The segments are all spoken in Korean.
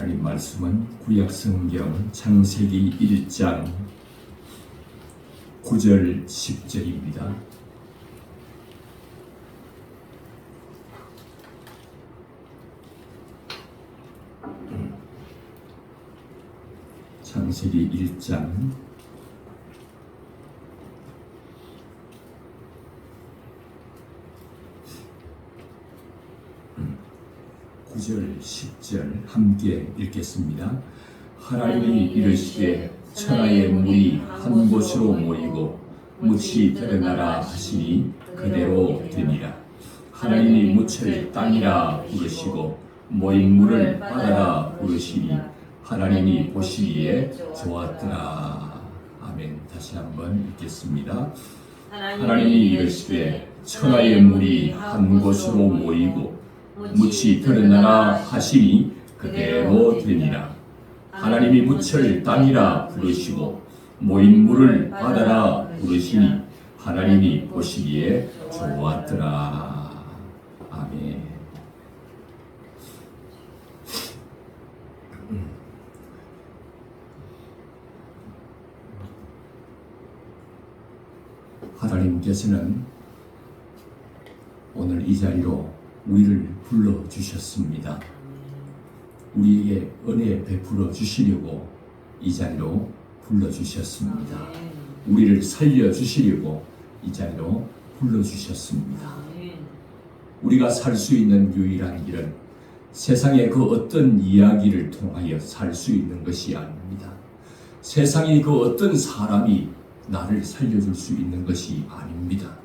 하나님 말씀은 구약성경 창세기 1장 9절 10절입니다. 창세기 1장 9절 10절 함께 읽겠습니다. 하나님이 이르시되 천하의 물이 한 곳으로 모이고 묻이 드러나라 하시니 그대로 되니라. 하나님이 묻을 땅이라 부르시고 모인 물을 바다라 부르시니 하나님이 보시기에 좋았더라. 아멘. 다시 한번 읽겠습니다. 하나님이 이르시되 천하의 물이 한 곳으로 모이고 묻이 드러나라 하시니 그대로 되니라. 하나님이 묻을 땅이라 부르시고 모인 물을 바다라 부르시니 하나님이 보시기에 좋았더라. 아멘. 하나님께서는 오늘 이 자리로 우리를 불러주셨습니다. 우리에게 은혜 베풀어 주시려고 이 자리로 불러주셨습니다. 우리를 살려주시려고 이 자리로 불러주셨습니다. 우리가 살 수 있는 유일한 길은 세상의 그 어떤 이야기를 통하여 살 수 있는 것이 아닙니다. 세상의 그 어떤 사람이 나를 살려줄 수 있는 것이 아닙니다.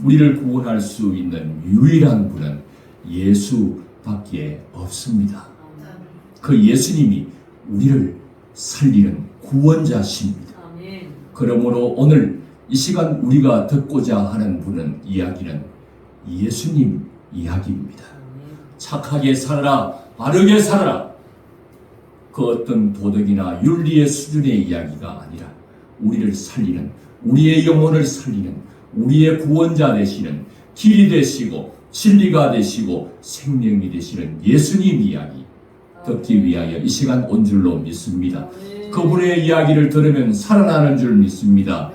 우리를 구원할 수 있는 유일한 분은 예수밖에 없습니다. 그 예수님이 우리를 살리는 구원자십니다. 그러므로 오늘 이 시간 우리가 듣고자 하는 분은 이야기는 예수님 이야기입니다. 착하게 살아라, 바르게 살아라. 그 어떤 도덕이나 윤리의 수준의 이야기가 아니라 우리를 살리는, 우리의 영혼을 살리는, 우리의 구원자 되시는, 길이 되시고 진리가 되시고 생명이 되시는 예수님 이야기 듣기 위하여 이 시간 온 줄로 믿습니다. 그분의 이야기를 들으면 살아나는 줄 믿습니다.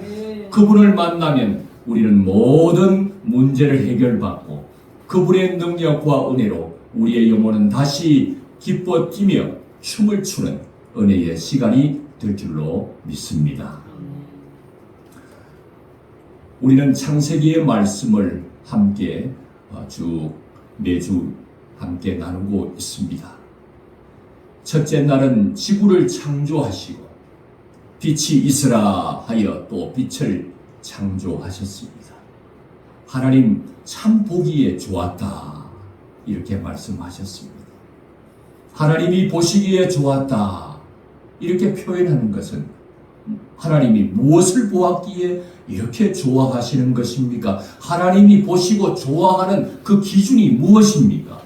그분을 만나면 우리는 모든 문제를 해결받고 그분의 능력과 은혜로 우리의 영혼은 다시 기뻐 뛰며 춤을 추는 은혜의 시간이 될 줄로 믿습니다. 우리는 창세기의 말씀을 함께 쭉 매주 함께 나누고 있습니다. 첫째 날은 지구를 창조하시고 빛이 있으라 하여 또 빛을 창조하셨습니다. 하나님 참 보기에 좋았다 이렇게 말씀하셨습니다. 하나님이 보시기에 좋았다 이렇게 표현하는 것은 하나님이 무엇을 보았기에 이렇게 좋아하시는 것입니까? 하나님이 보시고 좋아하는 그 기준이 무엇입니까?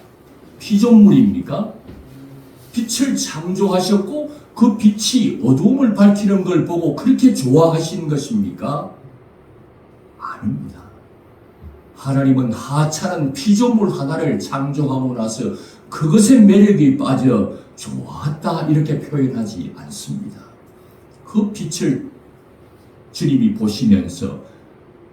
피조물입니까? 빛을 창조하셨고 그 빛이 어두움을 밝히는 걸 보고 그렇게 좋아하시는 것입니까? 아닙니다. 하나님은 하찮은 피조물 하나를 창조하고 나서 그것의 매력에 빠져 좋았다 이렇게 표현하지 않습니다. 그 빛을 주님이 보시면서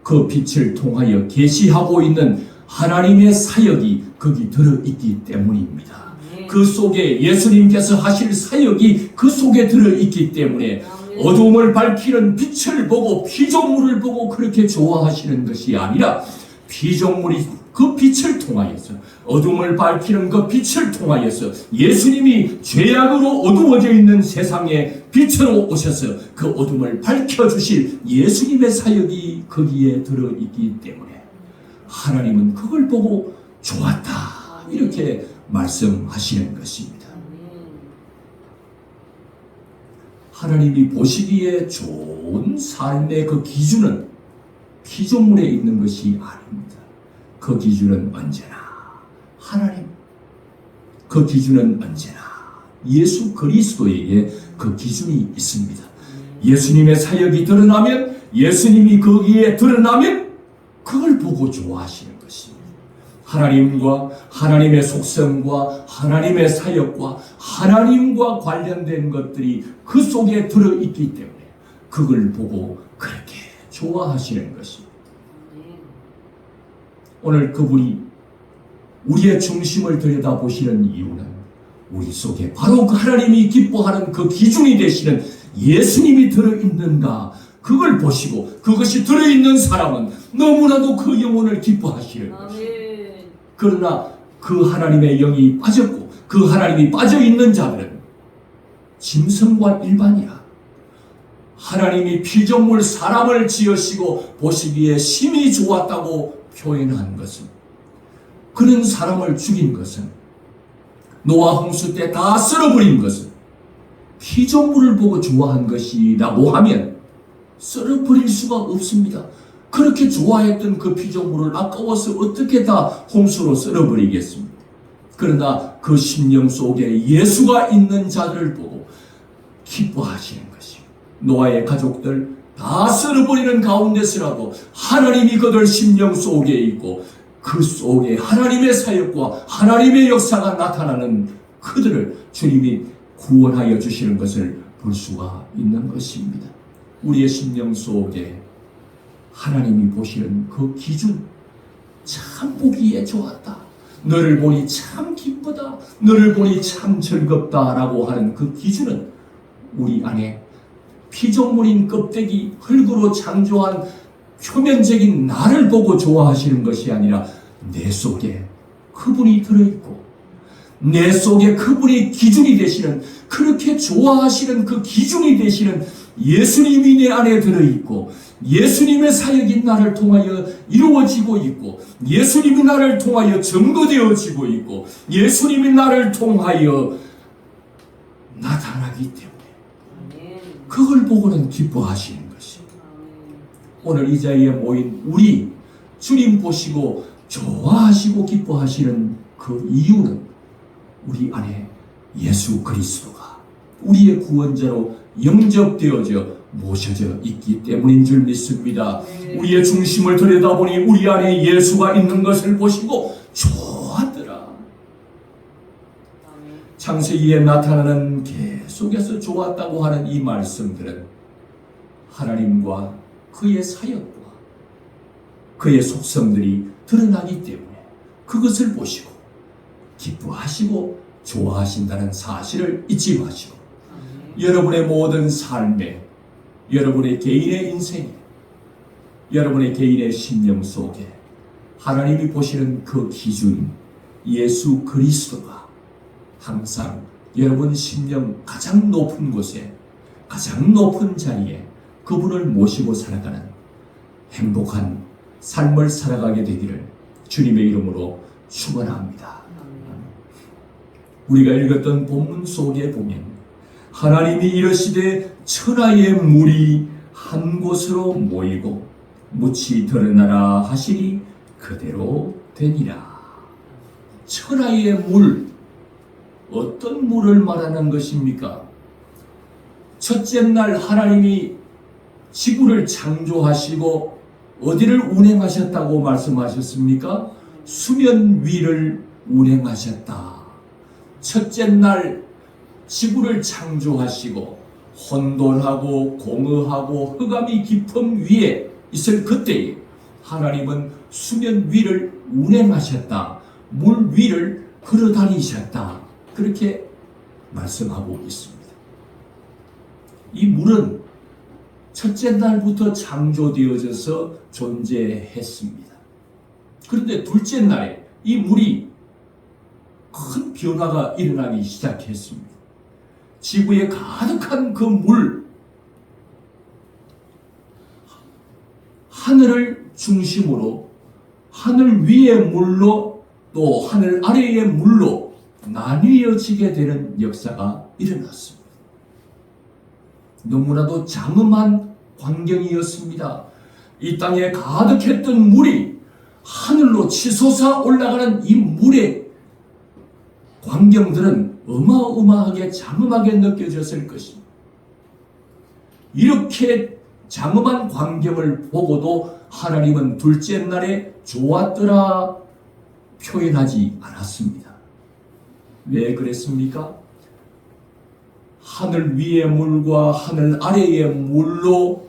그 빛을 통하여 계시하고 있는 하나님의 사역이 거기 들어있기 때문입니다. 그 속에 예수님께서 하실 사역이 그 속에 들어있기 때문에 어두움을 밝히는 빛을 보고 피조물을 보고 그렇게 좋아하시는 것이 아니라 피조물이 그 빛을 통하여서 어둠을 밝히는 그 빛을 통하여서 예수님이 죄악으로 어두워져 있는 세상에 빛으로 오셔서 그 어둠을 밝혀주실 예수님의 사역이 거기에 들어있기 때문에 하나님은 그걸 보고 좋았다 이렇게 말씀하시는 것입니다. 하나님이 보시기에 좋은 삶의 그 기준은 피조물에 있는 것이 아닙니다. 그 기준은 언제나 하나님, 그 기준은 언제나 예수 그리스도에게 그 기준이 있습니다. 예수님의 사역이 드러나면, 예수님이 거기에 드러나면 그걸 보고 좋아하시는 것입니다. 하나님과 하나님의 속성과 하나님의 사역과 하나님과 관련된 것들이 그 속에 들어있기 때문에 그걸 보고 그렇게 좋아하시는 것입니다. 오늘 그분이 우리의 중심을 들여다보시는 이유는 우리 속에 바로 그 하나님이 기뻐하는 그 기준이 되시는 예수님이 들어있는가, 그걸 보시고 그것이 들어있는 사람은 너무나도 그 영혼을 기뻐하시는 것입니다. 그러나 그 하나님의 영이 빠졌고 그 하나님이 빠져있는 자들은 짐승과 일반이라 하나님이 피조물 사람을 지으시고 보시기에 심히 좋았다고 표현한 것은, 그런 사람을 죽인 것은, 노아 홍수 때 다 썰어버린 것은 피조물을 보고 좋아한 것이라고 하면 썰어버릴 수가 없습니다. 그렇게 좋아했던 그 피조물을 아까워서 어떻게 다 홍수로 썰어버리겠습니까? 그러나 그 심령 속에 예수가 있는 자들을 보고 기뻐하시는 것이, 노아의 가족들 다 썰어버리는 가운데서라도 하나님이 그들 심령 속에 있고 그 속에 하나님의 사역과 하나님의 역사가 나타나는 그들을 주님이 구원하여 주시는 것을 볼 수가 있는 것입니다. 우리의 심령 속에 하나님이 보시는 그 기준, 참 보기에 좋았다, 너를 보니 참 기쁘다, 너를 보니 참 즐겁다라고 하는 그 기준은 우리 안에 피조물인 껍데기 흙으로 창조한 표면적인 나를 보고 좋아하시는 것이 아니라 내 속에 그분이 들어있고 내 속에 그분이 기준이 되시는, 그렇게 좋아하시는 그 기준이 되시는 예수님이 내 안에 들어있고 예수님의 사역이 나를 통하여 이루어지고 있고 예수님이 나를 통하여 증거되어지고 있고 예수님이 나를 통하여 나타나기 때문에 그걸 보고는 기뻐하시는 것입니다. 오늘 이 자리에 모인 우리 주님 보시고 좋아하시고 기뻐하시는 그 이유는 우리 안에 예수 그리스도가 우리의 구원자로 영접되어져 모셔져 있기 때문인 줄 믿습니다. 우리의 중심을 들여다보니 우리 안에 예수가 있는 것을 보시고 좋았더라. 창세기에 나타나는 계속해서 좋았다고 하는 이 말씀들은 하나님과 그의 사역과 그의 속성들이 드러나기 때문에 그것을 보시고 기뻐하시고 좋아하신다는 사실을 잊지 마시고 여러분의 모든 삶에, 여러분의 개인의 인생에, 여러분의 개인의 심령 속에 하나님이 보시는 그 기준, 예수 그리스도가 항상 여러분 심령 가장 높은 곳에, 가장 높은 자리에 그분을 모시고 살아가는 행복한 삶을 살아가게 되기를 주님의 이름으로 축원합니다. 우리가 읽었던 본문 속에 보면 하나님이 이르시되 천하의 물이 한 곳으로 모이고 묻이 드러나라 하시니 그대로 되니라. 천하의 물, 어떤 물을 말하는 것입니까? 첫째 날 하나님이 지구를 창조하시고 어디를 운행하셨다고 말씀하셨습니까? 수면 위를 운행하셨다. 첫째 날 지구를 창조하시고 혼돈하고 공허하고 흑암이 깊음 위에 있을 그때에 하나님은 수면 위를 운행하셨다. 물 위를 걸어다니셨다. 그렇게 말씀하고 있습니다. 이 물은 첫째 날부터 창조되어져서 존재했습니다. 그런데 둘째 날에 이 물이 큰 변화가 일어나기 시작했습니다. 지구에 가득한 그 물, 하늘을 중심으로 하늘 위의 물로 또 하늘 아래의 물로 나뉘어지게 되는 역사가 일어났습니다. 너무나도 장엄한 광경이었습니다. 이 땅에 가득했던 물이 하늘로 치솟아 올라가는 이 물의 광경들은 어마어마하게 장엄하게 느껴졌을 것입니다. 이렇게 장엄한 광경을 보고도 하나님은 둘째 날에 좋았더라 표현하지 않았습니다. 왜 그랬습니까? 하늘 위의 물과 하늘 아래의 물로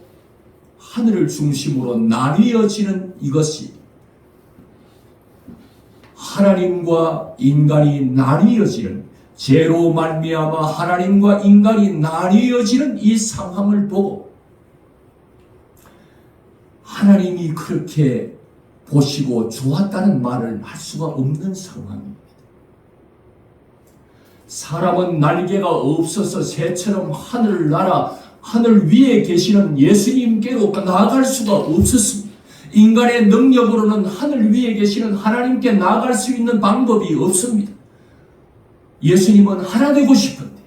하늘을 중심으로 나뉘어지는 이것이 하나님과 인간이 나뉘어지는, 죄로 말미암아 하나님과 인간이 나뉘어지는 이 상황을 보고 하나님이 그렇게 보시고 좋았다는 말을 할 수가 없는 상황입니다. 사람은 날개가 없어서 새처럼 하늘을 날아 하늘 위에 계시는 예수님께로 나아갈 수가 없었습니다. 인간의 능력으로는 하늘 위에 계시는 하나님께 나아갈 수 있는 방법이 없습니다. 예수님은 하나 되고 싶은데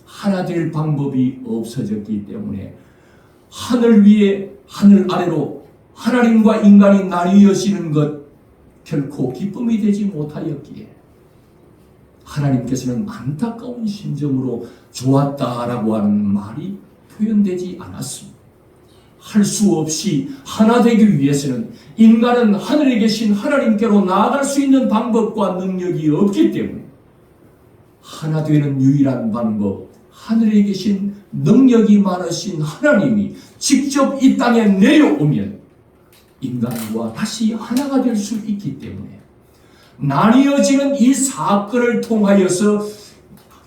하나 될 방법이 없어졌기 때문에 하늘 위에 하늘 아래로 하나님과 인간이 나뉘어지는 것 결코 기쁨이 되지 못하였기에 하나님께서는 안타까운 심정으로 좋았다라고 하는 말이 표현되지 않았습니다. 할 수 없이 하나 되기 위해서는 인간은 하늘에 계신 하나님께로 나아갈 수 있는 방법과 능력이 없기 때문에 하나 되는 유일한 방법, 하늘에 계신 능력이 많으신 하나님이 직접 이 땅에 내려오면 인간과 다시 하나가 될 수 있기 때문에 나뉘어지는 이 사건을 통하여서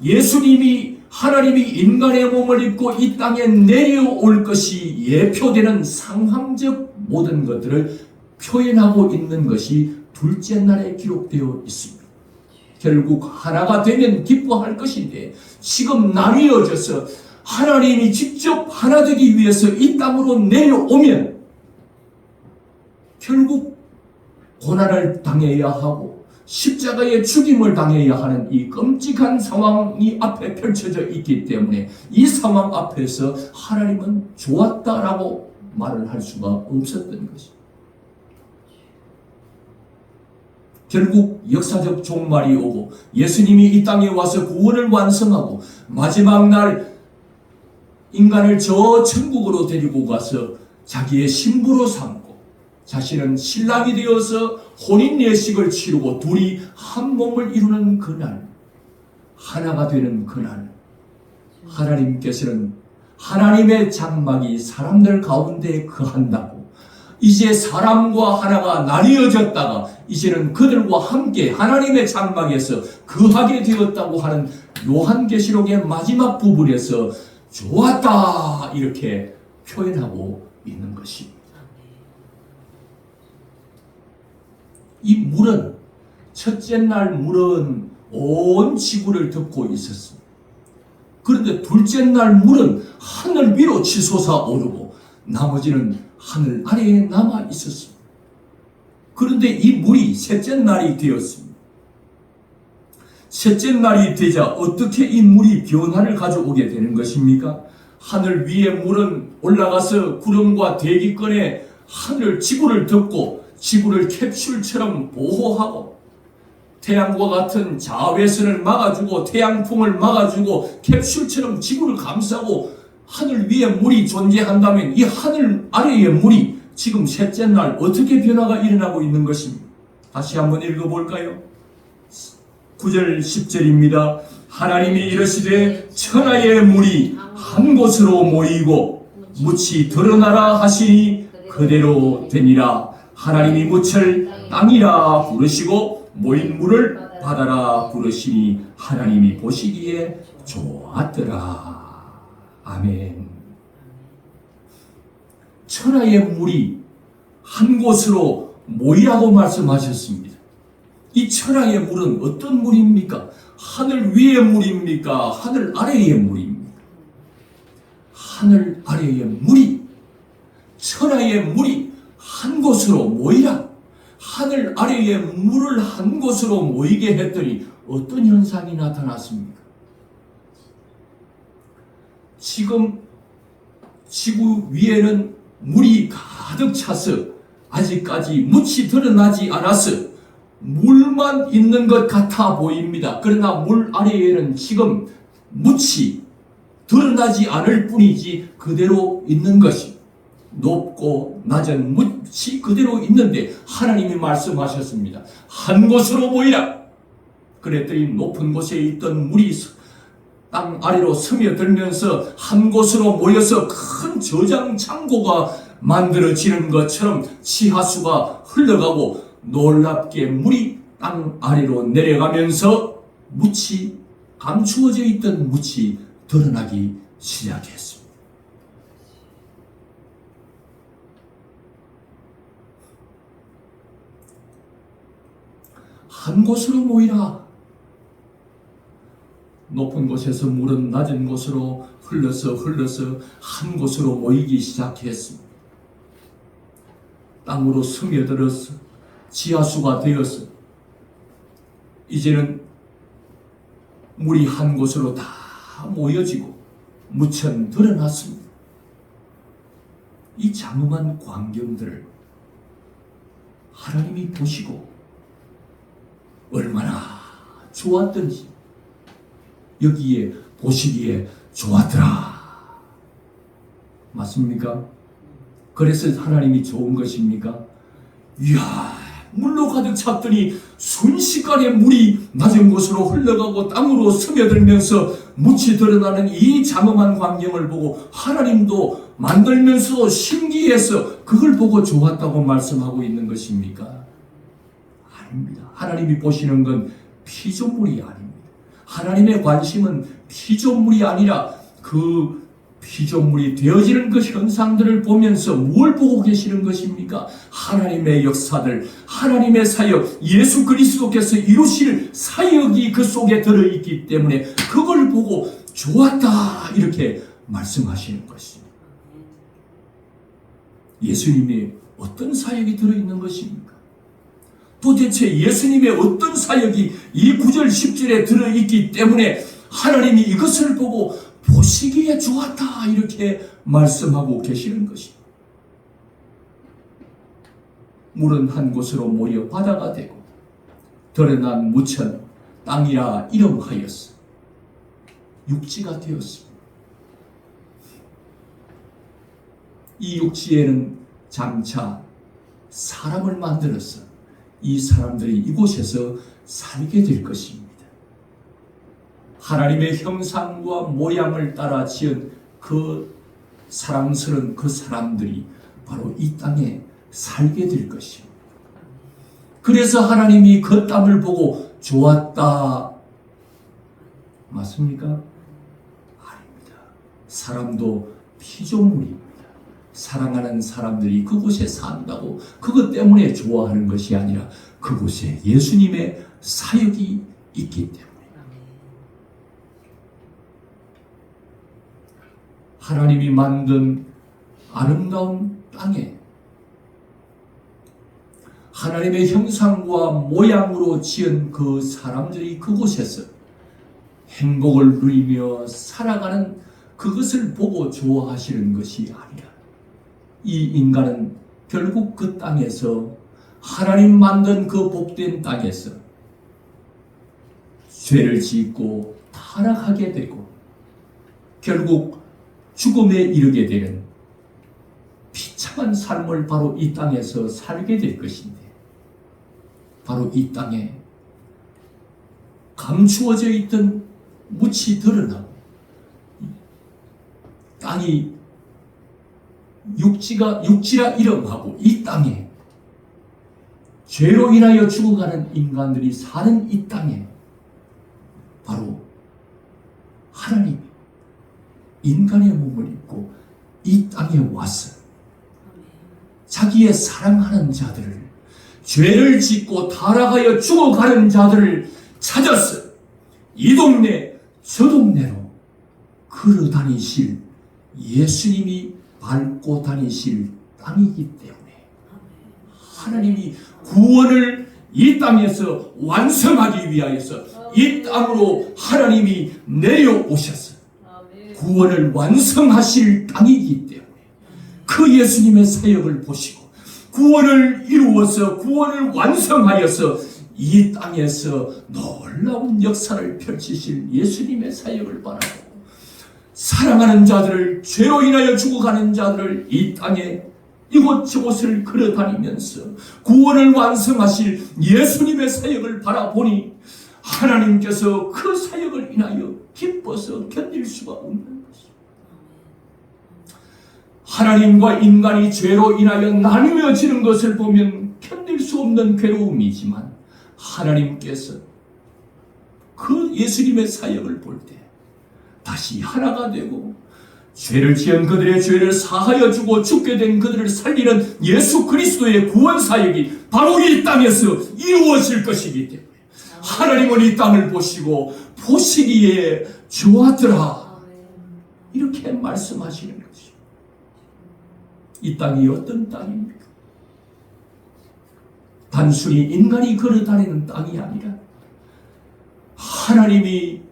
예수님이 하나님이 인간의 몸을 입고 이 땅에 내려올 것이 예표되는 상황적 모든 것들을 표현하고 있는 것이 둘째 날에 기록되어 있습니다. 결국 하나가 되면 기뻐할 것인데 지금 나뉘어져서 하나님이 직접 하나 되기 위해서 이 땅으로 내려오면 결국 고난을 당해야 하고 십자가의 죽임을 당해야 하는 이 끔찍한 상황이 앞에 펼쳐져 있기 때문에 이 상황 앞에서 하나님은 좋았다라고 말을 할 수가 없었던 것입니다. 결국 역사적 종말이 오고 예수님이 이 땅에 와서 구원을 완성하고 마지막 날 인간을 저 천국으로 데리고 가서 자기의 신부로 삼고 자신은 신랑이 되어서 혼인 예식을 치르고 둘이 한 몸을 이루는 그날, 하나가 되는 그날, 하나님께서는 하나님의 장막이 사람들 가운데 거한다고 이제 사람과 하나가 나뉘어졌다가 이제는 그들과 함께 하나님의 장막에서 거하게 되었다고 하는 요한계시록의 마지막 부분에서 좋았다 이렇게 표현하고 있는 것입니다. 이 물은 첫째 날 물은 온 지구를 덮고 있었습니다. 그런데 둘째 날 물은 하늘 위로 치솟아 오르고 나머지는 하늘 아래에 남아 있었습니다. 그런데 이 물이 셋째 날이 되었습니다. 셋째 날이 되자 어떻게 이 물이 변화를 가져오게 되는 것입니까? 하늘 위의 물은 올라가서 구름과 대기권에 하늘 지구를 덮고 지구를 캡슐처럼 보호하고 태양과 같은 자외선을 막아주고 태양풍을 막아주고 캡슐처럼 지구를 감싸고 하늘 위에 물이 존재한다면 이 하늘 아래의 물이 지금 셋째 날 어떻게 변화가 일어나고 있는 것입니까? 다시 한번 읽어볼까요? 9절 10절입니다. 하나님이 이르시되 천하의 물이 한 곳으로 모이고 묻이 드러나라 하시니 그대로 되니라. 하나님이 묻을 땅이라 부르시고 모인 물을 바다라 부르시니 하나님이 보시기에 좋았더라. 아멘. 천하의 물이 한 곳으로 모이라고 말씀하셨습니다. 이 천하의 물은 어떤 물입니까? 하늘 위의 물입니까? 하늘 아래의 물입니까? 하늘 아래의 물이, 천하의 물이 한 곳으로 모이라. 하늘 아래의 물을 한 곳으로 모이게 했더니 어떤 현상이 나타났습니까? 지금 지구 위에는 물이 가득 차서 아직까지 묻이 드러나지 않아서 물만 있는 것 같아 보입니다. 그러나 물 아래에는 지금 묻이 드러나지 않을 뿐이지 그대로 있는 것입니다. 높고 낮은 묻이 그대로 있는데 하나님이 말씀하셨습니다. 한 곳으로 모이라. 그랬더니 높은 곳에 있던 물이 땅 아래로 스며들면서 한 곳으로 모여서 큰 저장 창고가 만들어지는 것처럼 지하수가 흘러가고 놀랍게 물이 땅 아래로 내려가면서 묻이 감추어져 있던 묻이 드러나기 시작했습니다. 한 곳으로 모이라. 높은 곳에서 물은 낮은 곳으로 흘러서 한 곳으로 모이기 시작했습니다. 땅으로 스며들어서 지하수가 되어서 이제는 물이 한 곳으로 다 모여지고 무천 드러났습니다. 이 장엄한 광경들을 하나님이 보시고 얼마나 좋았던지 여기에 보시기에 좋았더라. 맞습니까? 그래서 하나님이 좋은 것입니까? 이야, 물로 가득 찼더니 순식간에 물이 낮은 곳으로 흘러가고 땅으로 스며들면서 묻이 드러나는 이 장엄한 광경을 보고 하나님도 만들면서 신기해서 그걸 보고 좋았다고 말씀하고 있는 것입니까? 아닙니다. 하나님이 보시는 건 피조물이 아닙니다. 하나님의 관심은 피조물이 아니라 그 피조물이 되어지는 그 현상들을 보면서 뭘 보고 계시는 것입니까? 하나님의 역사들, 하나님의 사역, 예수 그리스도께서 이루실 사역이 그 속에 들어있기 때문에 그걸 보고 좋았다 이렇게 말씀하시는 것입니다. 예수님의 어떤 사역이 들어있는 것입니까? 도대체 예수님의 어떤 사역이 이 9절 10절에 들어있기 때문에 하나님이 이것을 보고 보시기에 좋았다 이렇게 말씀하고 계시는 것입니다. 물은 한 곳으로 모여 바다가 되고 드러난 무천 땅이라 이름하였어 육지가 되었습니다. 이 육지에는 장차 사람을 만들어서 이 사람들이 이곳에서 살게 될 것입니다. 하나님의 형상과 모양을 따라 지은 그 사랑스러운 그 사람들이 바로 이 땅에 살게 될 것입니다. 그래서 하나님이 그 땅을 보고 좋았다. 맞습니까? 아닙니다. 사람도 피조물입니다. 사랑하는 사람들이 그곳에 산다고 그것 때문에 좋아하는 것이 아니라 그곳에 예수님의 사역이 있기 때문에 하나님이 만든 아름다운 땅에 하나님의 형상과 모양으로 지은 그 사람들이 그곳에서 행복을 누리며 살아가는 그것을 보고 좋아하시는 것이 아니라 이 인간은 결국 그 땅에서 하나님 만든 그 복된 땅에서 죄를 짓고 타락하게 되고 결국 죽음에 이르게 되는 비참한 삶을 바로 이 땅에서 살게 될 것인데 바로 이 땅에 감추어져 있던 묻이 드러나고 땅이 육지라 이름하고 이 땅에 죄로 인하여 죽어가는 인간들이 사는 이 땅에 바로 하나님이 인간의 몸을 입고 이 땅에 와서 자기의 사랑하는 자들을 죄를 짓고 타락하여 죽어가는 자들을 찾아서 이 동네 저 동네로 걸어 다니실 예수님이 밟고 다니실 땅이기 때문에 하나님이 구원을 이 땅에서 완성하기 위하여서 이 땅으로 하나님이 내려오셔서 구원을 완성하실 땅이기 때문에 그 예수님의 사역을 보시고 구원을 이루어서 구원을 완성하여서 이 땅에서 놀라운 역사를 펼치실 예수님의 사역을 바라고 사랑하는 자들을 죄로 인하여 죽어가는 자들을 이 땅에 이곳저곳을 걸어다니면서 구원을 완성하실 예수님의 사역을 바라보니 하나님께서 그 사역을 인하여 기뻐서 견딜 수가 없는 것입니다. 하나님과 인간이 죄로 인하여 나누어지는 것을 보면 견딜 수 없는 괴로움이지만 하나님께서 그 예수님의 사역을 볼 때 다시 하나가 되고 죄를 지은 그들의 죄를 사하여 주고 죽게 된 그들을 살리는 예수 그리스도의 구원 사역이 바로 이 땅에서 이루어질 것이기 때문에 하나님은 이 땅을 보시고 보시기에 좋았더라 이렇게 말씀하시는 것입니다. 이 땅이 어떤 땅입니까? 단순히 인간이 걸어다니는 땅이 아니라 하나님이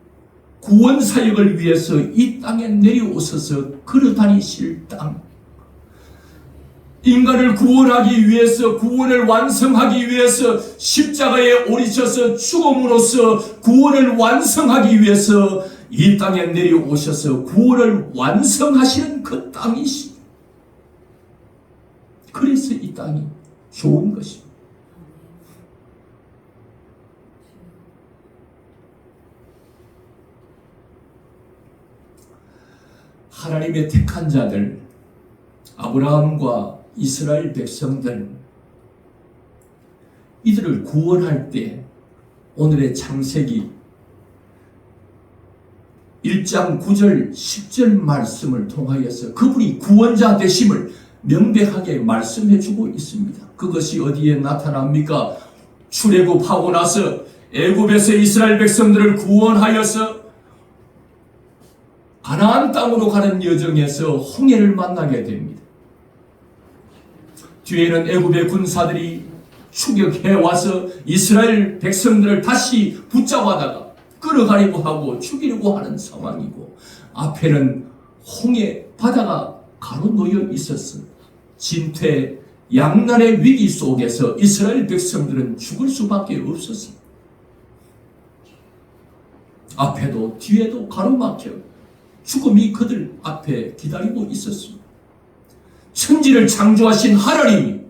구원 사역을 위해서 이 땅에 내려오셔서 걸어다니실 땅, 인간을 구원하기 위해서, 구원을 완성하기 위해서 십자가에 오르셔서 죽음으로써 구원을 완성하기 위해서 이 땅에 내려오셔서 구원을 완성하시는 그 땅이십니다. 그래서 이 땅이 좋은 것입니다. 하나님의 택한 자들, 아브라함과 이스라엘 백성들, 이들을 구원할 때 오늘의 창세기 1장 9절 10절 말씀을 통하여서 그분이 구원자 되심을 명백하게 말씀해주고 있습니다. 그것이 어디에 나타납니까? 출애굽하고 나서 애굽에서 이스라엘 백성들을 구원하여서 가나안 땅으로 가는 여정에서 홍해를 만나게 됩니다. 뒤에는 애굽의 군사들이 추격해 와서 이스라엘 백성들을 다시 붙잡아다가 끌어가려고 하고 죽이려고 하는 상황이고, 앞에는 홍해 바다가 가로놓여 있었어. 진퇴 양난의 위기 속에서 이스라엘 백성들은 죽을 수밖에 없었습니다. 앞에도 뒤에도 가로막혀 죽음이 그들 앞에 기다리고 있었습니다. 천지를 창조하신 하나님이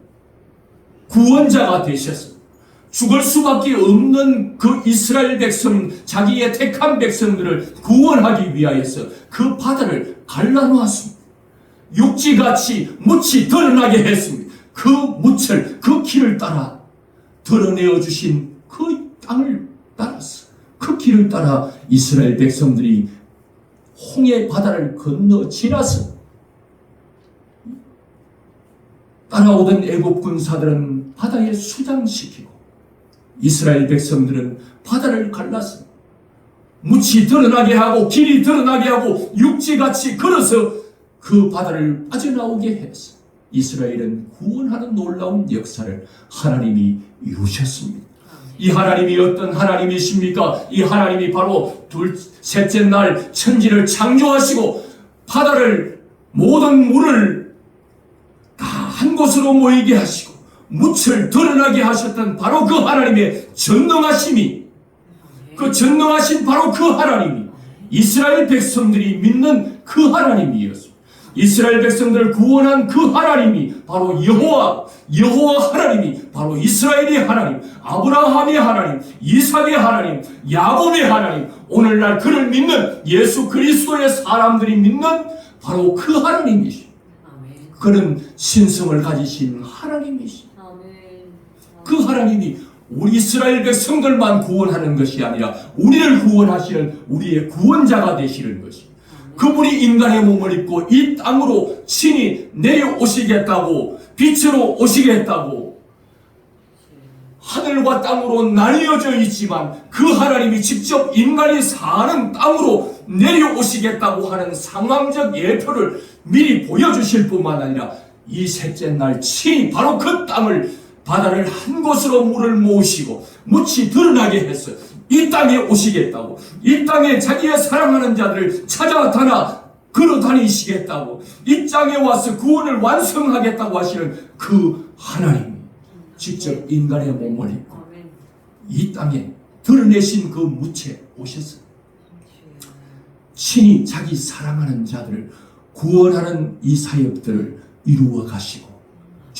구원자가 되셔서 죽을 수밖에 없는 그 이스라엘 백성, 자기의 택한 백성들을 구원하기 위하여서 그 바다를 갈라놓았습니다. 육지같이 묻이 드러나게 했습니다. 그 묻을, 그 길을 따라 드러내어 주신 그 땅을 따라서 그 길을 따라 이스라엘 백성들이 홍해 바다를 건너 지나서 따라오던 애굽 군사들은 바다에 수장시키고 이스라엘 백성들은 바다를 갈라서 묻이 드러나게 하고 길이 드러나게 하고 육지같이 걸어서 그 바다를 빠져나오게 해서 이스라엘은 구원하는 놀라운 역사를 하나님이 이루셨습니다. 이 하나님이 어떤 하나님이십니까? 이 하나님이 바로 셋째 날 천지를 창조하시고 바다를, 모든 물을 다 한 곳으로 모이게 하시고 묻을 드러나게 하셨던 바로 그 하나님의 전능하심이, 그 전능하신 바로 그 하나님이 이스라엘 백성들이 믿는 그 하나님이었습니다. 이스라엘 백성들을 구원한 그 하나님이 바로 여호와 하나님이 바로 이스라엘의 하나님, 아브라함의 하나님, 이삭의 하나님, 야곱의 하나님, 오늘날 그를 믿는 예수 그리스도의 사람들이 믿는 바로 그 하나님이십니다. 그는 신성을 가지신 하나님이십니다. 그 하나님이 우리 이스라엘 백성들만 구원하는 것이 아니라 우리를 구원하시는 우리의 구원자가 되시는 것입니다. 그분이 인간의 몸을 입고 이 땅으로 친히 내려오시겠다고, 빛으로 오시겠다고 하늘과 땅으로 나뉘어져 있지만 그 하나님이 직접 인간이 사는 땅으로 내려오시겠다고 하는 상황적 예표를 미리 보여주실 뿐만 아니라 이 셋째 날 친히 바로 그 땅을, 바다를 한 곳으로 물을 모으시고 묻이 드러나게 해서 이 땅에 오시겠다고, 이 땅에 자기의 사랑하는 자들을 찾아다나 걸어다니시겠다고, 이 땅에 와서 구원을 완성하겠다고 하시는 그 하나님이 직접 인간의 몸을 입고 이 땅에 드러내신 그 묻에 오셔서 친히 자기 사랑하는 자들을 구원하는 이 사역들을 이루어 가시고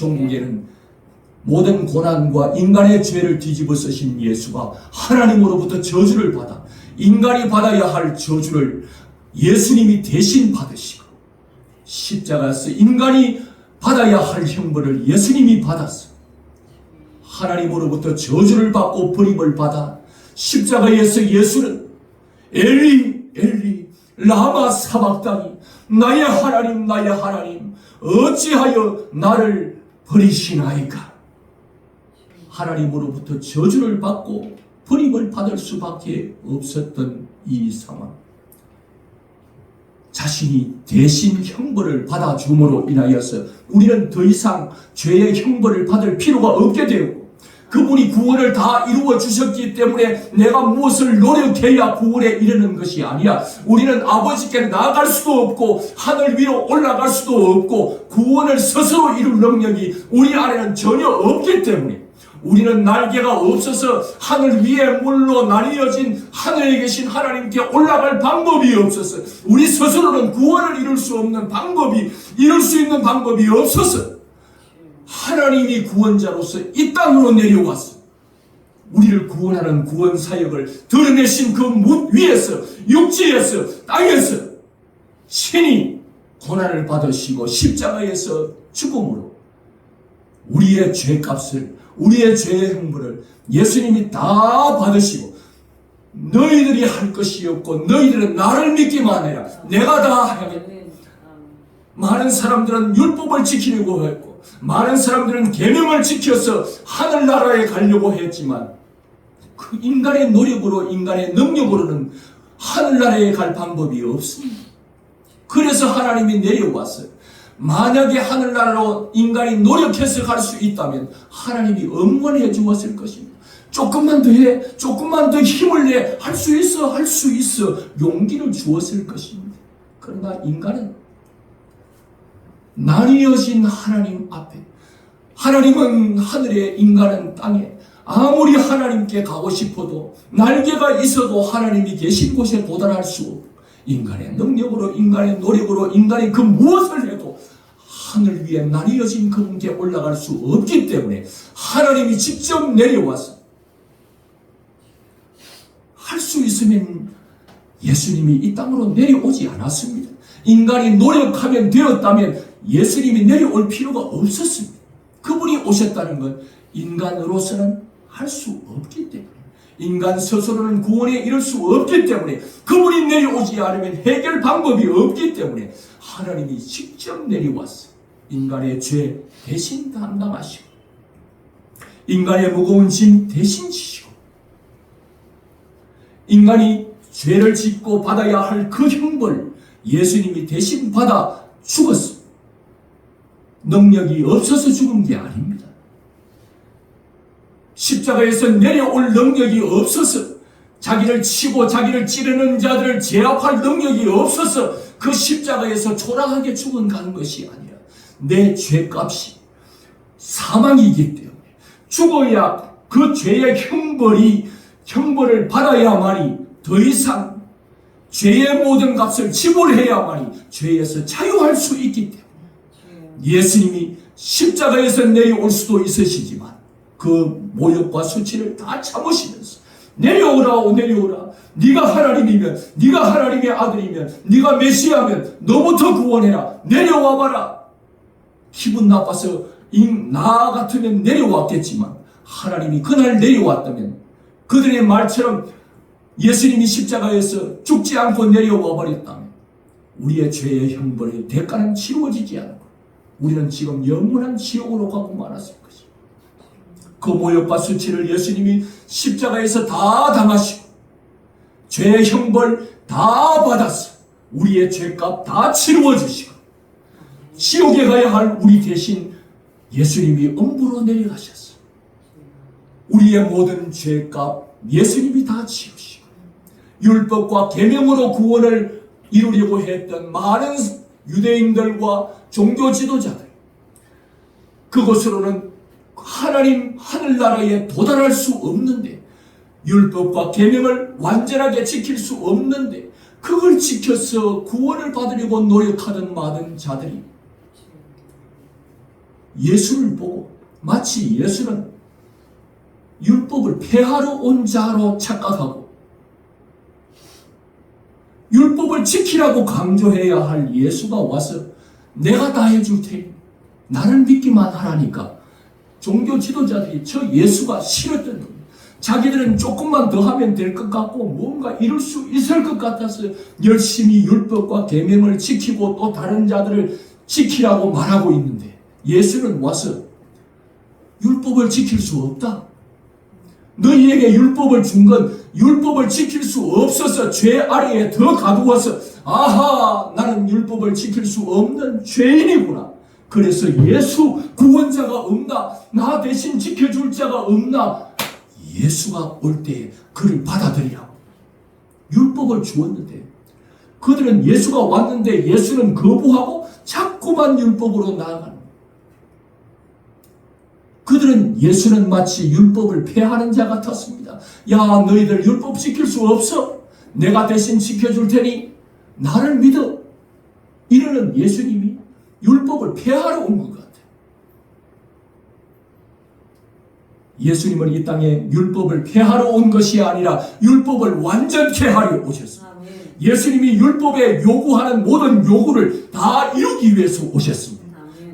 종국에는 모든 고난과 인간의 죄를 뒤집어 쓰신 예수가 하나님으로부터 저주를 받아 인간이 받아야 할 저주를 예수님이 대신 받으시고 십자가에서 인간이 받아야 할 형벌을 예수님이 받았어. 하나님으로부터 저주를 받고 버림을 받아 십자가에서 예수는 엘리 엘리 라마 사박다니 나의 하나님 어찌하여 나를 버리시나이까. 하나님으로부터 저주를 받고 버림을 받을 수밖에 없었던 이 상황, 자신이 대신 형벌을 받아줌으로 인하여서 우리는 더 이상 죄의 형벌을 받을 필요가 없게 되었고, 그분이 구원을 다 이루어 주셨기 때문에 내가 무엇을 노력해야 구원에 이르는 것이 아니야. 우리는 아버지께 나아갈 수도 없고 하늘 위로 올라갈 수도 없고 구원을 스스로 이룰 능력이 우리 안에는 전혀 없기 때문에, 우리는 날개가 없어서 하늘 위에 물로 나뉘어진 하늘에 계신 하나님께 올라갈 방법이 없어서 우리 스스로는 구원을 이룰 수 없는 방법이, 이룰 수 있는 방법이 없어서 하나님이 구원자로서 이 땅으로 내려와서 우리를 구원하는 구원 사역을 드러내신 그 문 위에서, 육지에서, 땅에서 신이 고난을 받으시고 십자가에서 죽음으로 우리의 죄값을, 우리의 죄의 형벌을 예수님이 다 받으시고, 너희들이 할 것이 없고 너희들은 나를 믿기만 해라, 내가 다 하겠다. 많은 사람들은 율법을 지키려고 했고 많은 사람들은 계명을 지켜서 하늘나라에 가려고 했지만 그 인간의 노력으로, 인간의 능력으로는 하늘나라에 갈 방법이 없습니다. 그래서 하나님이 내려왔어요. 만약에 하늘나라로 인간이 노력해서 갈 수 있다면 하나님이 응원해 주었을 것입니다. 조금만 더 해, 조금만 더 힘을 내, 할 수 있어, 할 수 있어, 용기를 주었을 것입니다. 그러나 인간은 나뉘어진 하나님 앞에, 하나님은 하늘에, 인간은 땅에, 아무리 하나님께 가고 싶어도 날개가 있어도 하나님이 계신 곳에 도달할 수 없고, 인간의 능력으로, 인간의 노력으로, 인간이 그 무엇을 해도 하늘 위에 나뉘어진 그분께 올라갈 수 없기 때문에 하나님이 직접 내려와서 할 수 있으면 예수님이 이 땅으로 내려오지 않았습니다. 인간이 노력하면 되었다면 예수님이 내려올 필요가 없었습니다. 그분이 오셨다는 건 인간으로서는 할 수 없기 때문에, 인간 스스로는 구원에 이를 수 없기 때문에, 그분이 내려오지 않으면 해결 방법이 없기 때문에 하나님이 직접 내려왔어. 인간의 죄 대신 담당하시고 인간의 무거운 짐 대신 지시고 인간이 죄를 짓고 받아야 할 그 형벌 예수님이 대신 받아 죽었어. 능력이 없어서 죽은 게 아닙니다. 십자가에서 내려올 능력이 없어서, 자기를 치고 자기를 찌르는 자들을 제압할 능력이 없어서 그 십자가에서 초라하게 죽어가는 것이 아니라 내 죄값이 사망이기 때문에 죽어야 그 죄의 형벌을 받아야만이 더 이상 죄의 모든 값을 지불해야만이 죄에서 자유할 수 있기 때문에 예수님이 십자가에서 내려올 수도 있으시지만 그 모욕과 수치를 다 참으시면서 내려오라, 내려오라. 네가 하나님이면, 네가 하나님의 아들이면, 네가 메시아면 너부터 구원해라. 내려와봐라. 기분 나빠서 나 같으면 내려왔겠지만 하나님이 그날 내려왔다면 그들의 말처럼 예수님이 십자가에서 죽지 않고 내려와 버렸다면 우리의 죄의 형벌의 대가는 치루어지지 않고 우리는 지금 영원한 지옥으로 가고 말았을 것입니다. 그 모욕과 수치를 예수님이 십자가에서 다 당하시고 죄의 형벌 다 받았어. 우리의 죄값 다 치루어 주시고 지옥에 가야 할 우리 대신 예수님이 음부로 내려가셨어. 우리의 모든 죄값 예수님이 다 지으시고 율법과 계명으로 구원을 이루려고 했던 많은 유대인들과 종교 지도자들, 그것으로는 하나님 하늘나라에 도달할 수 없는데, 율법과 계명을 완전하게 지킬 수 없는데 그걸 지켜서 구원을 받으려고 노력하던 많은 자들이 예수를 보고 마치 예수는 율법을 폐하러 온 자로 착각하고 율법을 지키라고 강조해야 할 예수가 와서 내가 다 해줄 테니 나를 믿기만 하라니까 종교 지도자들이 저 예수가 싫었던 겁니다. 자기들은 조금만 더 하면 될 것 같고 뭔가 이룰 수 있을 것 같아서 열심히 율법과 계명을 지키고 또 다른 자들을 지키라고 말하고 있는데 예수는 와서 율법을 지킬 수 없다. 너희에게 율법을 준 건 율법을 지킬 수 없어서 죄 아래에 더 가두어서 아하 나는 율법을 지킬 수 없는 죄인이구나. 그래서 예수 구원자가 없나? 나 대신 지켜줄 자가 없나? 예수가 올 때 그를 받아들이라고 율법을 주었는데 그들은 예수가 왔는데 예수는 거부하고 자꾸만 율법으로 나아가는 그들은 예수는 마치 율법을 폐하는 자 같았습니다. 야 너희들 율법 지킬 수 없어? 내가 대신 지켜줄 테니 나를 믿어. 이러는 예수님이 율법을 폐하러 온 것 같아요. 예수님은 이 땅에 율법을 폐하러 온 것이 아니라 율법을 완전케 하려 오셨습니다. 예수님이 율법에 요구하는 모든 요구를 다 이루기 위해서 오셨습니다.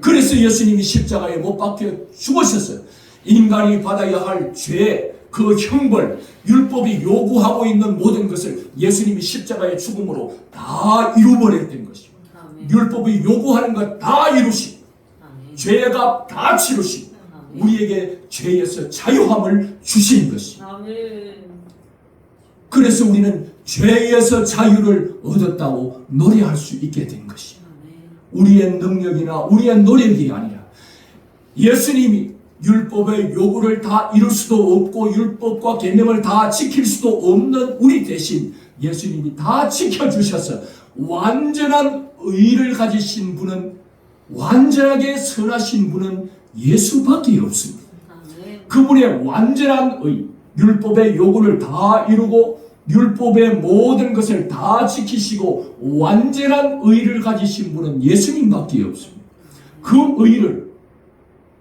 그래서 예수님이 십자가에 못 박혀 죽으셨어요. 인간이 받아야 할 죄, 그 형벌, 율법이 요구하고 있는 모든 것을 예수님이 십자가의 죽음으로 다 이루버렸던 것입니다. 율법이 요구하는 것 다 이루시고 죄값 다 치르시고 우리에게 죄에서 자유함을 주신 것입니다. 그래서 우리는 죄에서 자유를 얻었다고 노래할 수 있게 된 것입니다. 우리의 능력이나 우리의 노력이 아니라 예수님이 율법의 요구를 다 이룰 수도 없고 율법과 계명을 다 지킬 수도 없는 우리 대신 예수님이 다 지켜주셔서 완전한 의를 가지신 분은 완전하게 선하신 분은 예수밖에 없습니다. 그분의 완전한 의, 율법의 요구를 다 이루고 율법의 모든 것을 다 지키시고 완전한 의를 가지신 분은 예수님밖에 없습니다. 그 의를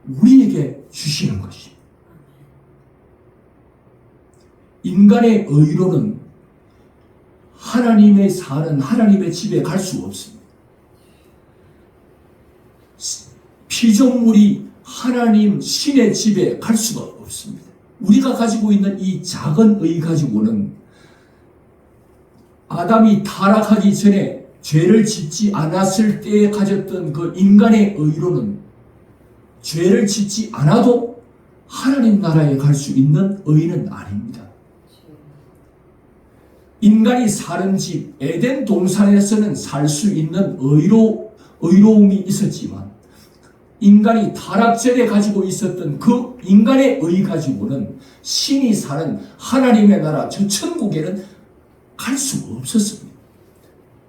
우리에게 주시는 것입니다. 인간의 의로는 하나님의 사는 하나님의 집에 갈 수 없습니다. 피조물이 하나님 신의 집에 갈 수가 없습니다. 우리가 가지고 있는 이 작은 의 가지고는 아담이 타락하기 전에 죄를 짓지 않았을 때에 가졌던 그 인간의 의로는 죄를 짓지 않아도 하나님 나라에 갈 수 있는 의는 아닙니다. 인간이 사는 집 에덴 동산에서는 살 수 있는 의로움이 있었지만 인간이 타락전에 가지고 있었던 그 인간의 의 가지고는 신이 사는 하나님의 나라 저 천국에는 갈 수 없었습니다.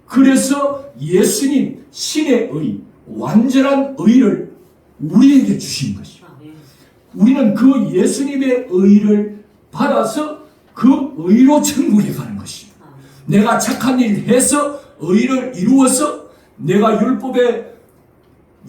그래서 예수님 신의 의, 완전한 의를 우리에게 주신 것입니다. 우리는 그 예수님의 의를 받아서 그 의로 천국에 가는 것입니다. 내가 착한 일을 해서 의를 이루어서 내가 율법에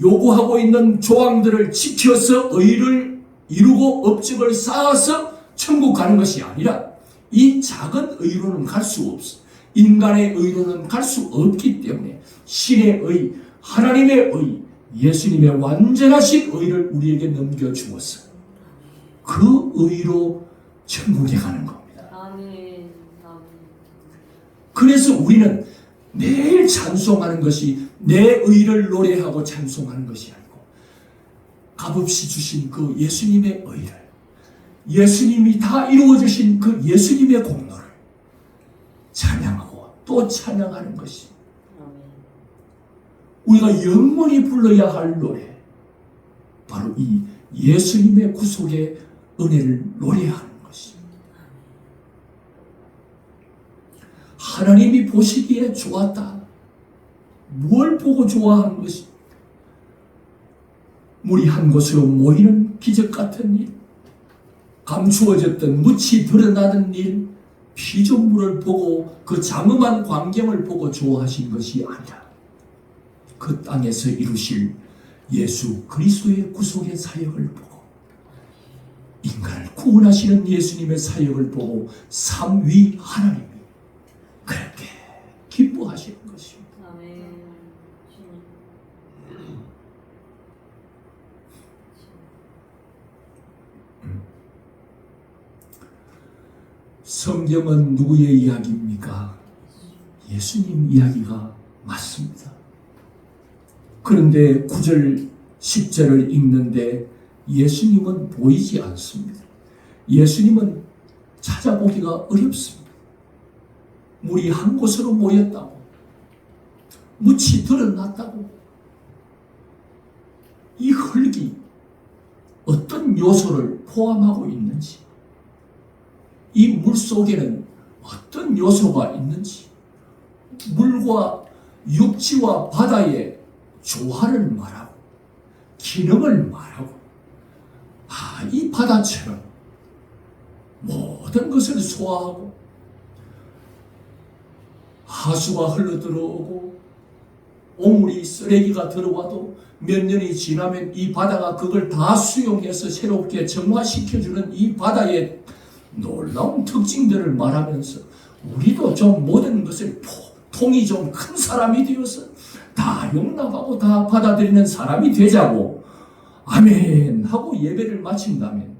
요구하고 있는 조항들을 지켜서 의를 이루고 업적을 쌓아서 천국 가는 것이 아니라 이 작은 의로는 갈 수 없어. 인간의 의로는 갈 수 없기 때문에 신의 의, 하나님의 의, 예수님의 완전하신 의를 우리에게 넘겨주었어요. 그 의로 천국에 가는 겁니다. 아멘. 그래서 우리는 매일 찬송하는 것이 내 의를 노래하고 찬송하는 것이 아니고 값없이 주신 그 예수님의 의를, 예수님이 다 이루어주신 그 예수님의 공로를 찬양하고 또 찬양하는 것이 우리가 영원히 불러야 할 노래, 바로 이 예수님의 구속의 은혜를 노래하는 것입니다. 하나님이 보시기에 좋았다. 뭘 보고 좋아하는 것입니까? 물이 한 곳으로 모이는 기적 같은 일, 감추어졌던 묻이 드러나는 일, 피조물을 보고 그 장엄한 광경을 보고 좋아하신 것이 아니라 그 땅에서 이루실 예수 그리스도의 구속의 사역을 보고 인간을 구원하시는 예수님의 사역을 보고 삼위 하나님이 그렇게 기뻐하시는 것입니다. 아멘. 성경은 누구의 이야기입니까? 예수님 이야기가 맞습니다. 그런데 9절, 10절을 읽는데 예수님은 보이지 않습니다. 예수님은 찾아보기가 어렵습니다. 물이 한 곳으로 모였다고, 묻이 드러났다고, 이 흙이 어떤 요소를 포함하고 있는지, 이 물 속에는 어떤 요소가 있는지, 물과 육지와 바다의 조화를 말하고 기능을 말하고, 이 바다처럼 모든 것을 소화하고 하수가 흘러들어오고 오물이 쓰레기가 들어와도 몇 년이 지나면 이 바다가 그걸 다 수용해서 새롭게 정화시켜주는 이 바다의 놀라운 특징들을 말하면서 우리도 좀 모든 것을 통이 좀 큰 사람이 되어서 다 용납하고 다 받아들이는 사람이 되자고 아멘 하고 예배를 마친다면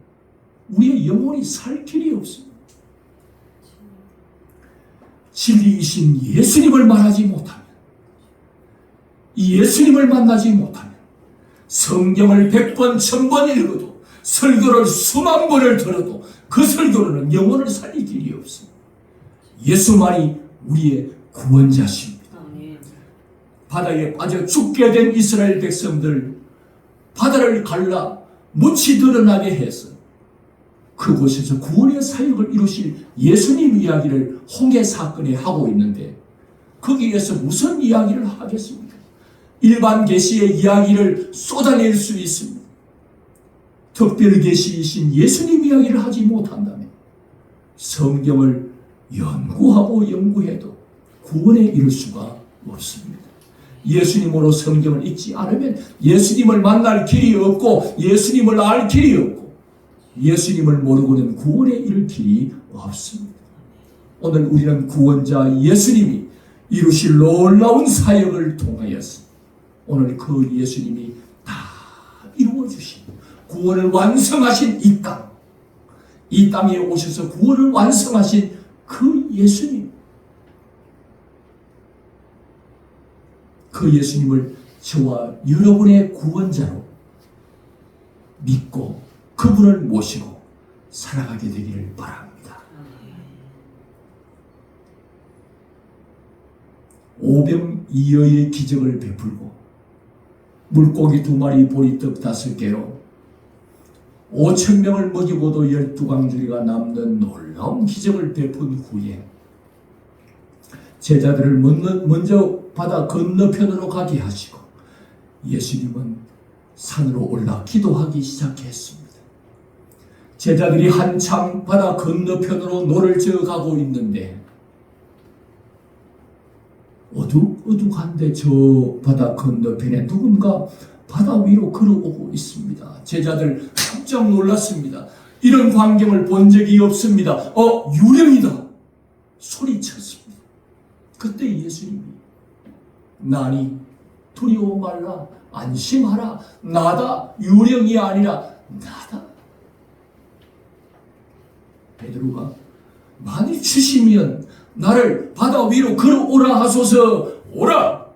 우리의 영혼이 살 길이 없습니다. 진리이신 예수님을 말하지 못하면, 이 예수님을 만나지 못하면 성경을 100번 1000번 읽어도 설교를 수만 번을 들어도 그 설교로는 영혼을 살릴 길이 없습니다. 예수만이 우리의 구원자십니다. 바다에 빠져 죽게 된 이스라엘 백성들, 바다를 갈라 묻이 드러나게 해서 그곳에서 구원의 사역을 이루실 예수님 이야기를 홍해 사건에 하고 있는데 거기에서 무슨 이야기를 하겠습니까? 일반 계시의 이야기를 쏟아낼 수 있습니다. 특별 계시이신 예수님 이야기를 하지 못한다면 성경을 연구하고 연구해도 구원에 이를 수가 없습니다. 예수님으로 성경을 읽지 않으면 예수님을 만날 길이 없고 예수님을 알 길이 없고 예수님을 모르고는 구원에 이를 길이 없습니다. 오늘 우리는 구원자 예수님이 이루실 놀라운 사역을 통하여서 오늘 그 예수님이 다 이루어주신 구원을 완성하신 이 땅에 오셔서 구원을 완성하신 그 예수님, 그 예수님을 저와 여러분의 구원자로 믿고 그분을 모시고 살아가게 되기를 바랍니다. 오병이어의 기적을 베풀고 물고기 2마리 보리떡 5개로 5,000명을 먹이고도 12광주리가 남는 놀라운 기적을 베푼 후에 제자들을 먼저 바다 건너편으로 가게 하시고 예수님은 산으로 올라 기도하기 시작했습니다. 제자들이 한참 바다 건너편으로 노를 저어 가고 있는데 어둑어둑한데 저 바다 건너편에 누군가 바다 위로 걸어오고 있습니다. 제자들 깜짝 놀랐습니다. 이런 광경을 본 적이 없습니다. 유령이다! 소리쳤습니다. 그때 예수님이 나니 두려워 말라 안심하라 나다 유령이 아니라 나다. 베드로가 많이 주시면 나를 바다 위로 걸어오라 하소서. 오라!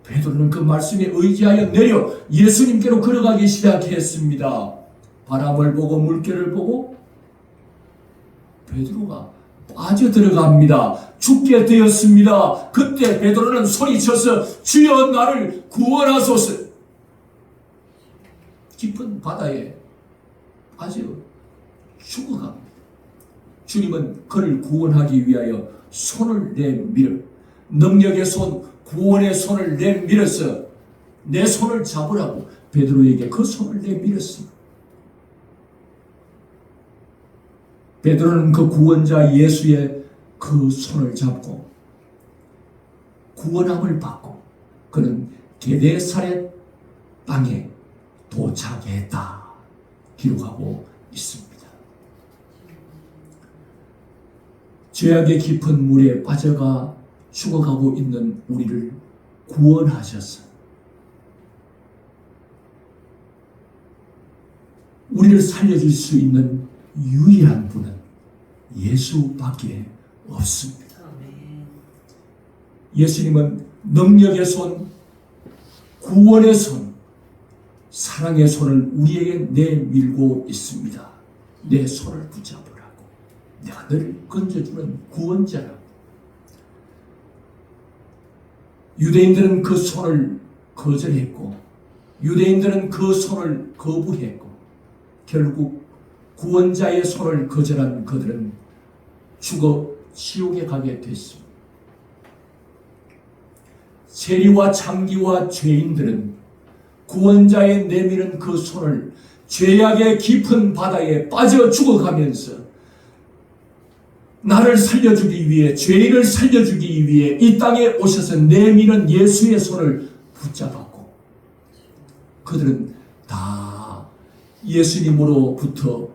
베드로는 그 말씀에 의지하여 내려 예수님께로 걸어가기 시작했습니다. 바람을 보고 물결을 보고 베드로가 빠져들어갑니다. 죽게 되었습니다. 그때 베드로는 소리쳐서 주여 나를 구원하소서. 깊은 바다에 빠져 죽어갑니다. 주님은 그를 구원하기 위하여 손을 내밀어 능력의 손, 구원의 손을 내밀어서 내 손을 잡으라고 베드로에게 그 손을 내밀었습니다. 베드로는 그 구원자 예수의 그 손을 잡고 구원함을 받고 그는 게네사렛 땅에 도착했다 기록하고 있습니다. 죄악의 깊은 물에 빠져가 죽어가고 있는 우리를 구원하셔서 우리를 살려줄 수 있는 유일한 분은 예수밖에 없습니다. 예수님은 능력의 손, 구원의 손, 사랑의 손을 우리에게 내밀고 있습니다. 내 손을 붙잡으라고. 내가 너를 건져주는 구원자라고. 유대인들은 그 손을 거절했고 유대인들은 그 손을 거부했고 결국 구원자의 손을 거절한 그들은 죽어 지옥에 가게 됐습니다. 세리와 창기와 죄인들은 구원자의 내미는 그 손을 죄악의 깊은 바다에 빠져 죽어가면서 나를 살려주기 위해, 죄인을 살려주기 위해 이 땅에 오셔서 내미는 예수의 손을 붙잡았고 그들은 다 예수님으로부터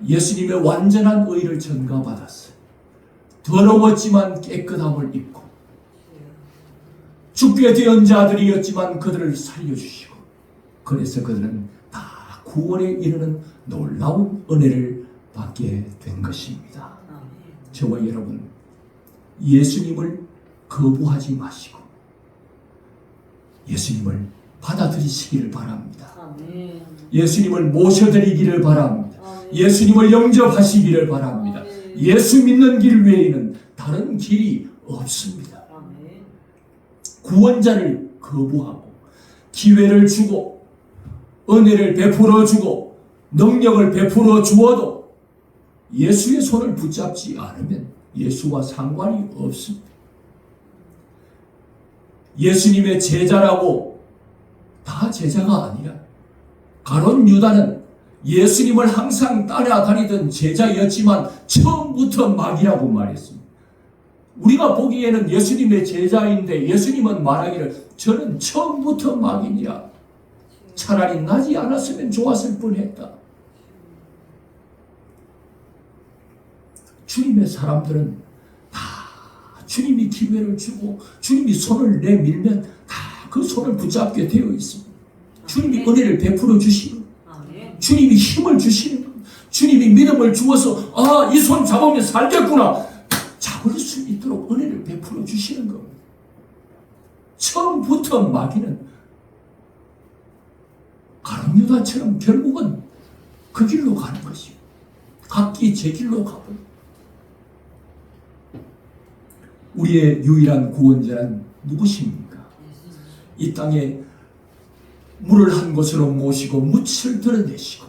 예수님의 완전한 의를 전가받았어요. 더러웠지만 깨끗함을 입고 죽게 된 자들이었지만 그들을 살려주시고 그래서 그들은 다 구원에 이르는 놀라운 은혜를 받게 된 것입니다. 저와 여러분, 예수님을 거부하지 마시고 예수님을 받아들이시기를 바랍니다. 예수님을 모셔드리기를 바랍니다. 예수님을 영접하시기를 바랍니다. 예수 믿는 길 외에는 다른 길이 없습니다. 구원자를 거부하고 기회를 주고 은혜를 베풀어 주고 능력을 베풀어 주어도 예수의 손을 붙잡지 않으면 예수와 상관이 없습니다. 예수님의 제자라고 다 제자가 아니라 가룟 유다는 예수님을 항상 따라다니던 제자였지만 처음부터 마귀라고 말했습니다. 우리가 보기에는 예수님의 제자인데 예수님은 말하기를 저는 처음부터 마귀니라. 차라리 나지 않았으면 좋았을 뻔했다. 주님의 사람들은 다 주님이 기회를 주고 주님이 손을 내밀면 다 그 손을 붙잡게 되어 있습니다. 주님이 은혜를 베풀어 주시고 주님이 힘을 주시는 겁니다. 주님이 믿음을 주어서 이 손 잡으면 살겠구나. 잡을 수 있도록 은혜를 베풀어 주시는 겁니다. 처음부터 마귀는 가룟 유다처럼 결국은 그 길로 가는 것이고 각기 제 길로 가버립니다. 우리의 유일한 구원자는 누구십니까? 이 땅에 물을 한 곳으로 모시고 묻을 드러내시고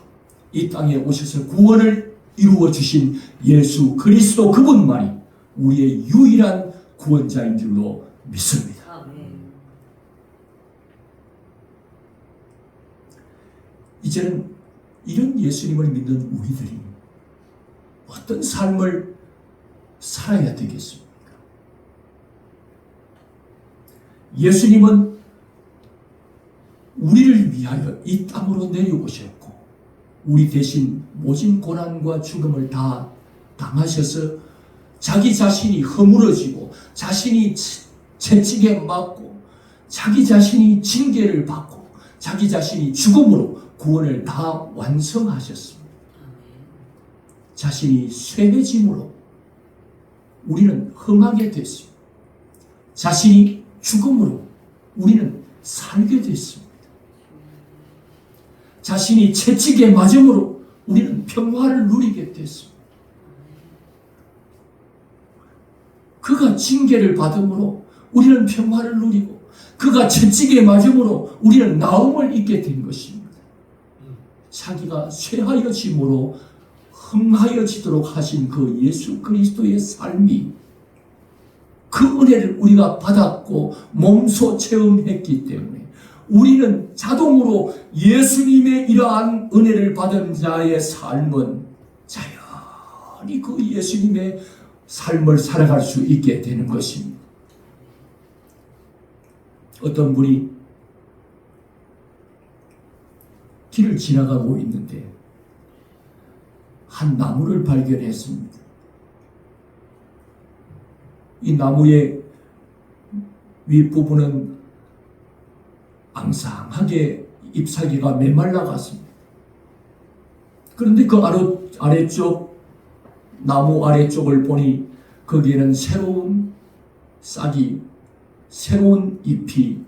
이 땅에 오셔서 구원을 이루어 주신 예수 그리스도 그분만이 우리의 유일한 구원자인 줄로 믿습니다. 이제는 이런 예수님을 믿는 우리들이 어떤 삶을 살아야 되겠습니까? 예수님은 우리를 위하여 이 땅으로 내려오셨고 우리 대신 모진 고난과 죽음을 다 당하셔서 자기 자신이 허물어지고 자신이 채찍에 맞고 자기 자신이 징계를 받고 자기 자신이 죽음으로 구원을 다 완성하셨습니다. 자신이 쇠해짐으로 우리는 흥하게 됐습니다. 자신이 죽음으로 우리는 살게 됐습니다. 자신이 채찍에 맞음으로 우리는 평화를 누리게 됐습니다. 그가 징계를 받음으로 우리는 평화를 누리고 그가 채찍에 맞음으로 우리는 나음을 입게 된 것입니다. 자기가 쇠하여짐으로 흥하여지도록 하신 그 예수 그리스도의 삶이 그 은혜를 우리가 받았고 몸소 체험했기 때문에 우리는 자동으로 예수님의 이러한 은혜를 받은 자의 삶은 자연히 그 예수님의 삶을 살아갈 수 있게 되는 것입니다. 어떤 분이 길을 지나가고 있는데 한 나무를 발견했습니다. 이 나무의 윗부분은 앙상하게 잎사귀가 메말라 갔습니다. 그런데 그 아래쪽, 나무 아래쪽을 보니 거기에는 새로운 싹이, 새로운 잎이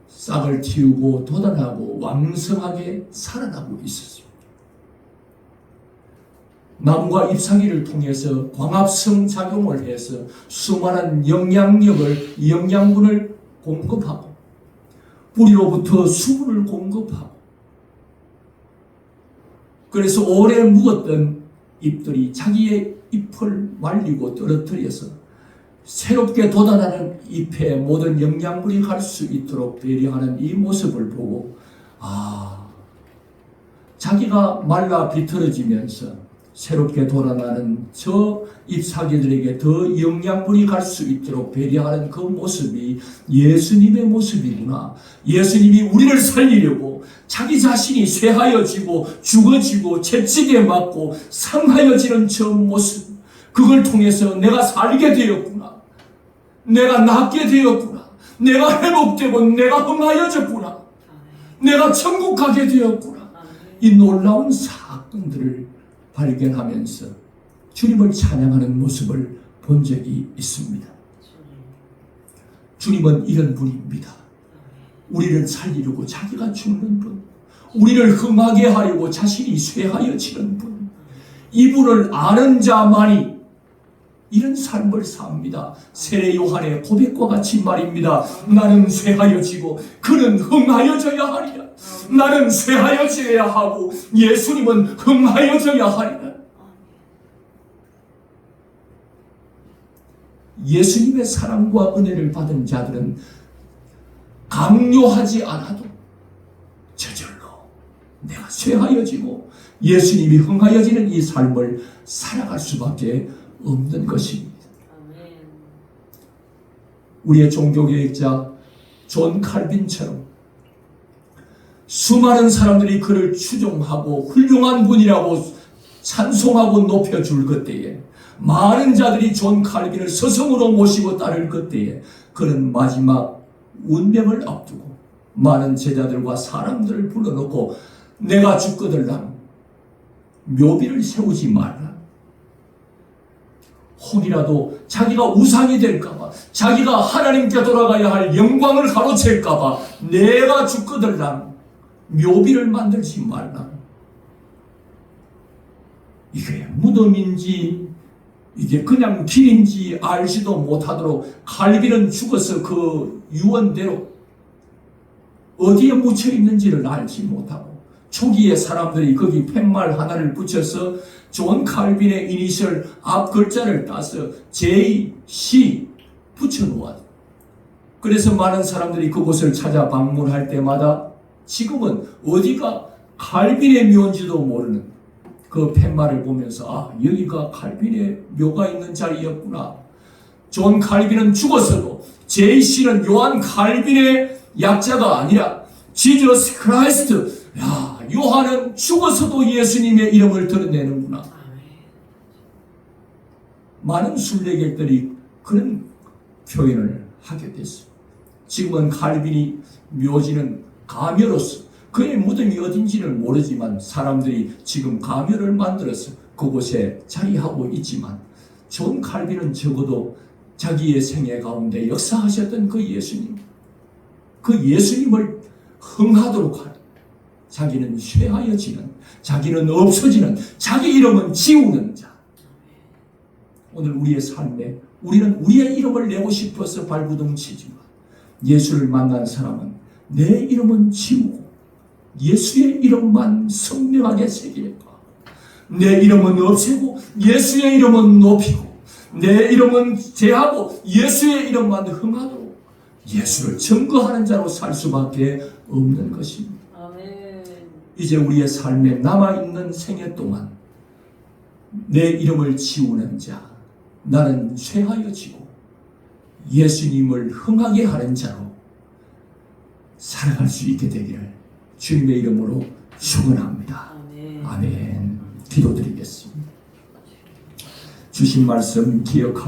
싹을 틔우고 돋아나고 왕성하게 살아나고 있었습니다. 나무가 잎사귀를 통해서 광합성 작용을 해서 수많은 영양분을 공급하고 뿌리로부터 수분을 공급하고, 그래서 오래 묵었던 잎들이 자기의 잎을 말리고 떨어뜨려서 새롭게 돋아나는 잎에 모든 영양분이 갈 수 있도록 배려하는 이 모습을 보고, 자기가 말라 비틀어지면서 새롭게 돋아나는 저 잎사귀들에게 더 영양분이 갈 수 있도록 배려하는 그 모습이 예수님의 모습이구나. 예수님이 우리를 살리려고 자기 자신이 쇠하여지고 죽어지고 채찍에 맞고 상하여지는 저 모습, 그걸 통해서 내가 살게 되었구나, 내가 낫게 되었구나, 내가 회복되고 내가 흥하여졌구나, 내가 천국 가게 되었구나, 이 놀라운 사건들을 발견하면서 주님을 찬양하는 모습을 본 적이 있습니다. 주님은 이런 분입니다. 우리를 살리려고 자기가 죽는 분, 우리를 흥하게 하려고 자신이 쇠하여지는 분, 이분을 아는 자만이 이런 삶을 삽니다. 세례 요한의 고백과 같이 말입니다. 나는 쇠하여지고 그는 흥하여져야 하리라. 나는 쇠하여져야 하고 예수님은 흥하여져야 하리라. 예수님의 사랑과 은혜를 받은 자들은 강요하지 않아도 저절로 내가 쇠하여지고 예수님이 흥하여지는 이 삶을 살아갈 수밖에 없는 것입니다. 우리의 종교개혁자 존 칼빈처럼 수많은 사람들이 그를 추종하고 훌륭한 분이라고 찬송하고 높여줄 그때에, 많은 자들이 존 칼빈을 스승으로 모시고 따를 그때에, 그는 마지막 운명을 앞두고 많은 제자들과 사람들을 불러놓고 내가 죽거들랑 묘비를 세우지 말라. 혹이라도 자기가 우상이 될까봐, 자기가 하나님께 돌아가야 할 영광을 가로챌까봐 내가 죽거들랑 묘비를 만들지 말라. 이게 무덤인지 이게 그냥 길인지 알지도 못하도록 칼빈은 죽어서 그 유언대로 어디에 묻혀 있는지를 알지 못하고, 초기에 사람들이 거기 팻말 하나를 붙여서 존 칼빈의 이니셜 앞 글자를 따서 JC 붙여놓았어요. 그래서 많은 사람들이 그곳을 찾아 방문할 때마다 지금은 어디가 칼빈의 묘인지도 모르는 그 팻말을 보면서 여기가 칼빈의 묘가 있는 자리였구나. 존 칼빈은 죽었어도 JC는 요한 칼빈의 약자가 아니라 지저스 크라이스트, 요한은 죽어서도 예수님의 이름을 드러내는구나. 많은 순례객들이 그런 표현을 하게 됐습니다. 지금은 칼빈이 묘지는 가묘로서 그의 무덤이 어딘지를 모르지만 사람들이 지금 가묘를 만들어서 그곳에 자리하고 있지만, 존 칼빈은 적어도 자기의 생애 가운데 역사하셨던 그 예수님, 그 예수님을 흥하도록 하는, 자기는 쇠하여지는, 자기는 없어지는, 자기 이름은 지우는 자. 오늘 우리의 삶에 우리는 우리의 이름을 내고 싶어서 발부둥치지만, 예수를 만난 사람은 내 이름은 지우고 예수의 이름만 선명하게 새기려고, 내 이름은 없애고 예수의 이름은 높이고, 내 이름은 제하고 예수의 이름만 흥하도록 예수를 증거하는 자로 살 수밖에 없는 것입니다. 아멘. 이제 우리의 삶에 남아있는 생애 동안 내 이름을 지우는 자, 나는 쇠하여지고 예수님을 흥하게 하는 자로 살아갈 수 있게 되기를 주님의 이름으로 축원합니다. 아멘. 기도드리겠습니다. 주신 말씀 기억하고